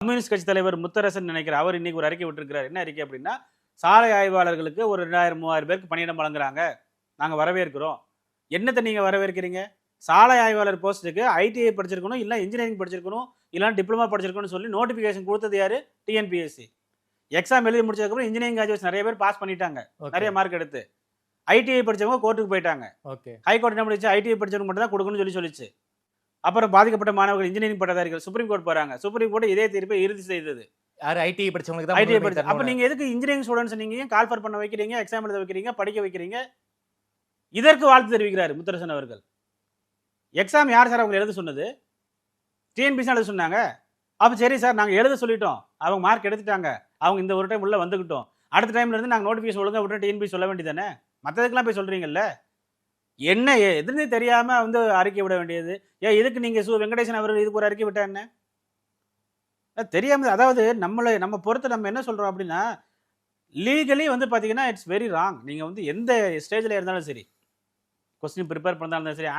Communist கட்சி தலைவர் முத்தரசன் நினைக்கிற அவர் இன்னைக்கு ஒரு அறிக்கை விட்டுருக்கிறார். என்ன அறிக்கை அப்படின்னா, சாலை ஆய்வாளர்களுக்கு ஒரு 2000-3000 பேருக்கு பணியிடம் வழங்குறாங்க, நாங்க வரவேற்கிறோம். என்னத்தை நீங்க வரவேற்கிறீங்க? சாலை ஆய்வாளர் போஸ்ட்டுக்கு ஐடிஐ படிச்சிருக்கணும், இல்லை இன்ஜினியரிங் படிச்சிருக்கணும், இல்லை டிப்ளமா படிச்சிருக்கணும்னு சொல்லி நோட்டிஃபிகேஷன் கொடுத்தது யாரு? டிஎன்பிஎஸ்சி. எக்ஸாம் எழுதி முடிச்சதுக்கப்புறம் இன்ஜினியரிங் கிராஜுவேட்ஸ் நிறைய பேர் பாஸ் பண்ணிட்டாங்க, நிறைய மார்க் எடுத்து. ஐடிஐ படிச்சவங்க கோர்ட்டுக்கு போயிட்டாங்க. ஹைகோர்ட் என்ன பண்ணிச்சு? ஐடிஐ படிச்சவங்க மட்டும் தான் கொடுக்கணும்னு சொல்லிச்சு. அப்புறம் பாதிக்கப்பட்ட மாணவர்கள் இன்ஜினியரிங் பட்டதாரிகள் சுப்ரீம் கோர்ட் போறாங்க. சுப்ரீம் கோர்ட் இதே தீர்ப்பை இறுதி செய்தது. யார் ஐடிஐ படிச்சவங்களுக்கு தான் ஐடிஐ படிச்ச. அப்ப நீங்க எதுக்கு இன்ஜினியரிங் ஸ்டூடண்ட்ஸ் நீங்க ஏன் கால்ஃபர் பண்ண வைக்கிறீங்க, எக்ஸாம் எழுத வைக்கிறீங்க, படிக்க வைக்கிறீங்க? இதற்கு வாழ்த்து தெரிவிக்கிறார் முத்தரசன் அவர்கள். எக்ஸாம் யார் சார் அவங்க எழுத சொன்னது? டிஎன்பிஎஸ்சி எழுத சொன்னாங்க. அப்ப சரி சார், நாங்க எழுத சொல்லிட்டோம், அவங்க மார்க் எடுத்துட்டாங்க, அவங்க இந்த ஒரு டைம் உள்ள வந்துக்கிட்டோம், அடுத்த டைம்ல இருந்து நாங்க நோட்டிஃபிகேஷன் ஒழுங்கா விட்டு டிஎன்பிஎஸ்சி சொல்ல வேண்டியதானே? மற்றதுக்கெல்லாம் போய் சொல்றீங்கல்ல, என்ன எதுன்னு தெரியாம வந்து அறிக்கை விட வேண்டியது? ஏன் இதுக்கு நீங்க வெங்கடேசன் அவர்கள் இதுக்கு ஒரு அறிக்கை விட்டா என்ன? தெரியாம. அதாவது நம்ம பொறுத்து நம்ம என்ன சொல்றோம் அப்படின்னா, லீகலி வந்து பாத்தீங்கன்னா இட்ஸ் வெரி ராங். நீங்க வந்து எந்த ஸ்டேஜ்ல இருந்தாலும் சரி, கொஸ்டின் ப்ரிப்பேர் பண்ணா இருந்தாலும் சரி,